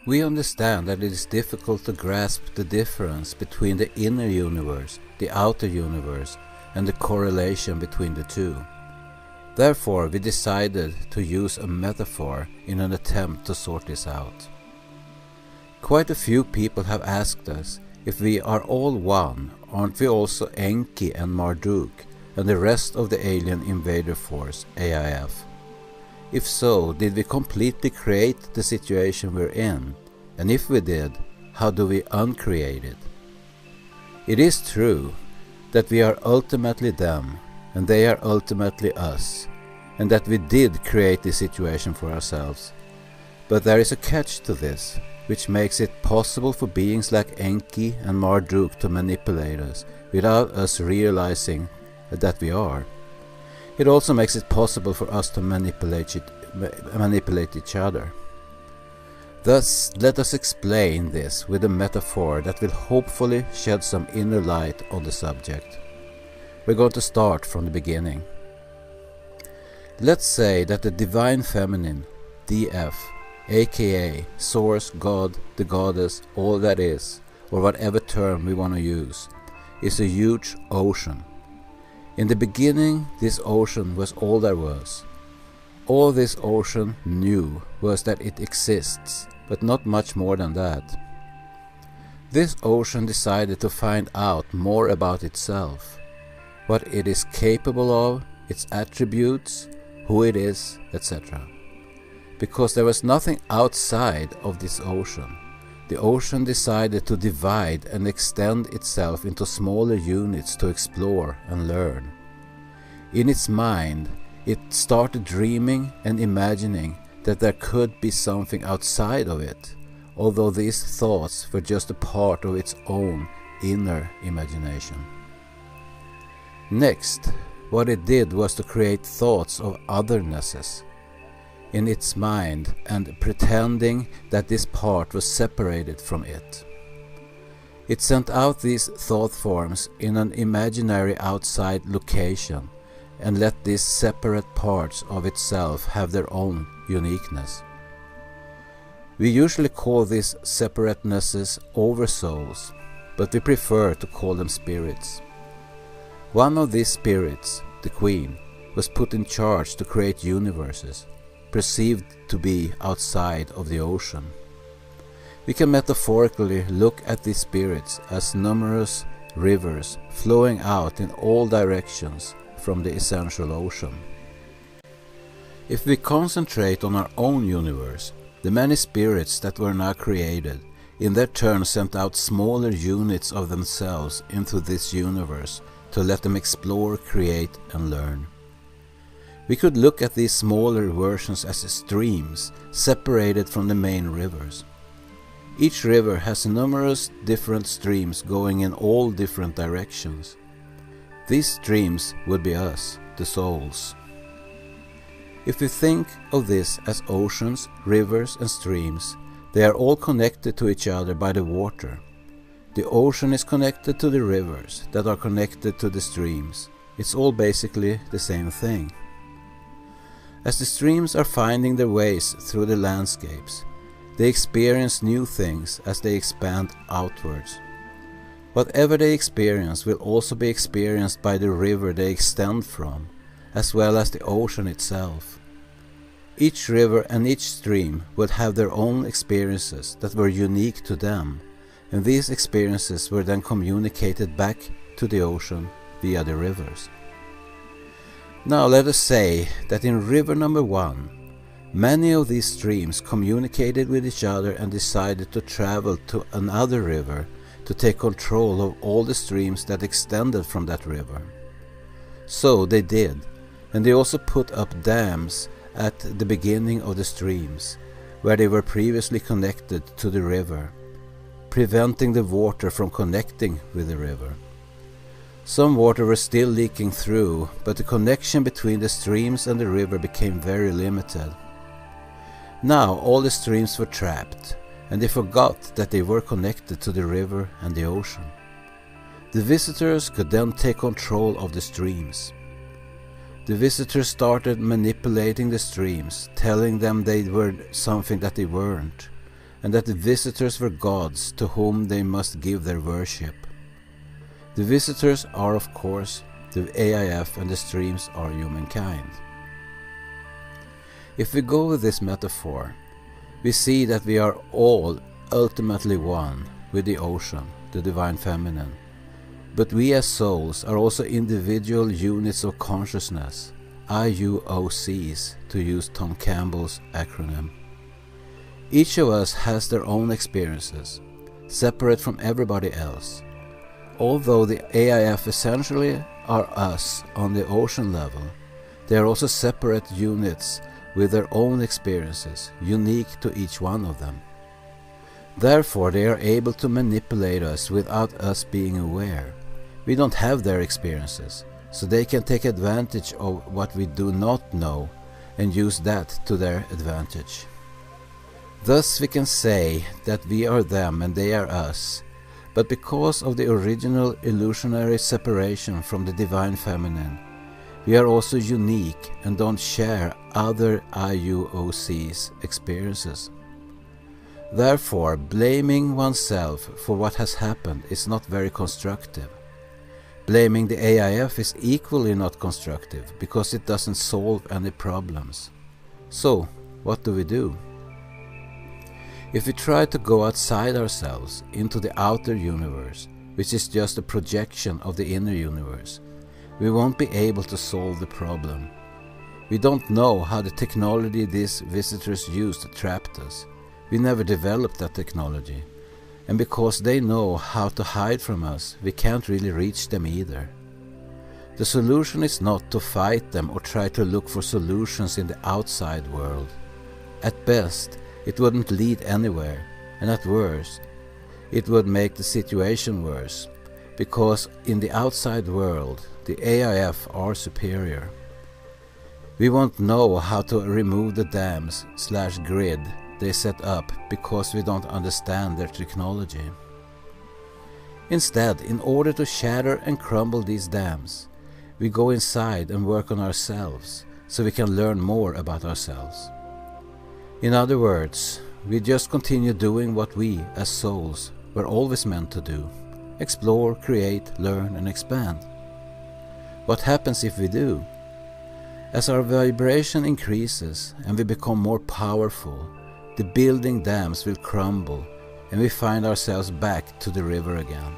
We understand that it is difficult to grasp the difference between the inner universe, the outer universe, and the correlation between the two. Therefore, we decided to use a metaphor in an attempt to sort this out. Quite a few people have asked us, if we are all one, aren't we also Enki and Marduk and the rest of the alien invader force, AIF? If so, did we completely create the situation we're in? And if we did, how do we uncreate it? It is true that we are ultimately them, and they are ultimately us, and that we did create this situation for ourselves. But there is a catch to this, which makes it possible for beings like Enki and Marduk to manipulate us without us realizing that we are. It also makes it possible for us to manipulate each other. Thus, let us explain this with a metaphor that will hopefully shed some inner light on the subject. We're going to start from the beginning. Let's say that the Divine Feminine, DF, aka Source, God, the Goddess, all that is, or whatever term we want to use, is a huge ocean. In the beginning, this ocean was all there was. All this ocean knew was that it exists, but not much more than that. This ocean decided to find out more about itself, what it is capable of, its attributes, who it is, etc. Because there was nothing outside of this ocean, the ocean decided to divide and extend itself into smaller units to explore and learn. In its mind, it started dreaming and imagining that there could be something outside of it, although these thoughts were just a part of its own inner imagination. Next, what it did was to create thoughts of othernesses in its mind and pretending that this part was separated from it. It sent out these thought forms in an imaginary outside location and let these separate parts of itself have their own uniqueness. We usually call these separatenesses oversouls, but we prefer to call them spirits. One of these spirits, the Queen, was put in charge to create universes, perceived to be outside of the ocean. We can metaphorically look at these spirits as numerous rivers flowing out in all directions from the essential ocean. If we concentrate on our own universe, the many spirits that were now created in their turn sent out smaller units of themselves into this universe to let them explore, create and learn. We could look at these smaller versions as streams separated from the main rivers. Each river has numerous different streams going in all different directions. These streams would be us, the souls. If we think of this as oceans, rivers and streams, they are all connected to each other by the water. The ocean is connected to the rivers that are connected to the streams. It's all basically the same thing. As the streams are finding their ways through the landscapes, they experience new things as they expand outwards. Whatever they experience will also be experienced by the river they extend from, as well as the ocean itself. Each river and each stream would have their own experiences that were unique to them, and these experiences were then communicated back to the ocean via the rivers. Now let us say that in river number 1, many of these streams communicated with each other and decided to travel to another river to take control of all the streams that extended from that river. So they did, and they also put up dams at the beginning of the streams, where they were previously connected to the river, preventing the water from connecting with the river. Some water was still leaking through, but the connection between the streams and the river became very limited. Now all the streams were trapped, and they forgot that they were connected to the river and the ocean. The visitors could then take control of the streams. The visitors started manipulating the streams, telling them they were something that they weren't, and that the visitors were gods to whom they must give their worship. The visitors are, of course, the AIF, and the streams are humankind. If we go with this metaphor, we see that we are all ultimately one with the ocean, the Divine Feminine, but we as souls are also individual units of consciousness, IUOCs, to use Tom Campbell's acronym. Each of us has their own experiences, separate from everybody else. Although the AIF essentially are us on the ocean level, they are also separate units with their own experiences, unique to each one of them. Therefore, they are able to manipulate us without us being aware. We don't have their experiences, so they can take advantage of what we do not know and use that to their advantage. Thus we can say that we are them and they are us, but because of the original illusionary separation from the Divine Feminine, we are also unique and don't share other IUOC's experiences. Therefore, blaming oneself for what has happened is not very constructive. Blaming the AIF is equally not constructive because it doesn't solve any problems. So, what do? If we try to go outside ourselves into the outer universe, which is just a projection of the inner universe, we won't be able to solve the problem. We don't know how the technology these visitors used trapped us. We never developed that technology. And because they know how to hide from us, we can't really reach them either. The solution is not to fight them or try to look for solutions in the outside world. At best, it wouldn't lead anywhere, and at worst, it would make the situation worse, because in the outside world, the AIF are superior. We won't know how to remove the dams/grid they set up because we don't understand their technology. Instead, in order to shatter and crumble these dams, we go inside and work on ourselves so we can learn more about ourselves. In other words, we just continue doing what we, as souls, were always meant to do: explore, create, learn, and expand. What happens if we do? As our vibration increases and we become more powerful, the building dams will crumble and we find ourselves back to the river again.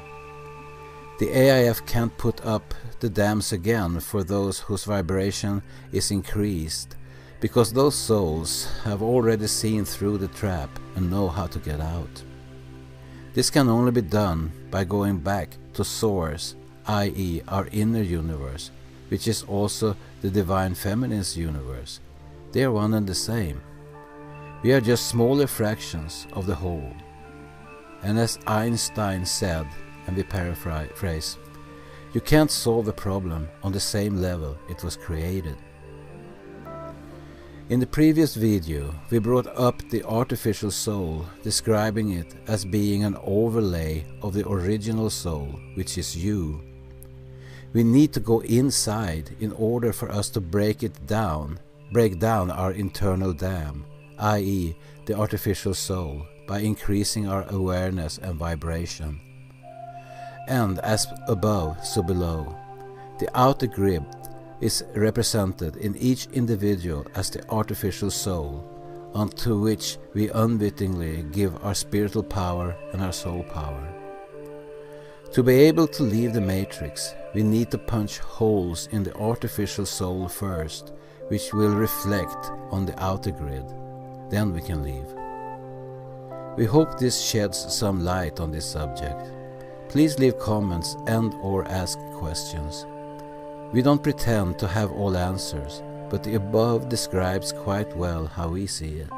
The AIF can't put up the dams again for those whose vibration is increased, because those souls have already seen through the trap and know how to get out. This can only be done by going back to Source, i.e. our inner universe, which is also the Divine Feminine's universe. They are one and the same. We are just smaller fractions of the whole. And as Einstein said, and we paraphrase, you can't solve a problem on the same level it was created. In the previous video, we brought up the artificial soul, describing it as being an overlay of the original soul, which is you. We need to go inside in order for us to break down our internal dam, i.e. the artificial soul, by increasing our awareness and vibration. And as above, so below. The outer grid is represented in each individual as the artificial soul, unto which we unwittingly give our spiritual power and our soul power. To be able to leave the matrix, we need to punch holes in the artificial soul first, which will reflect on the outer grid. Then we can leave. We hope this sheds some light on this subject. Please leave comments and/or ask questions. We don't pretend to have all answers, but the above describes quite well how we see it.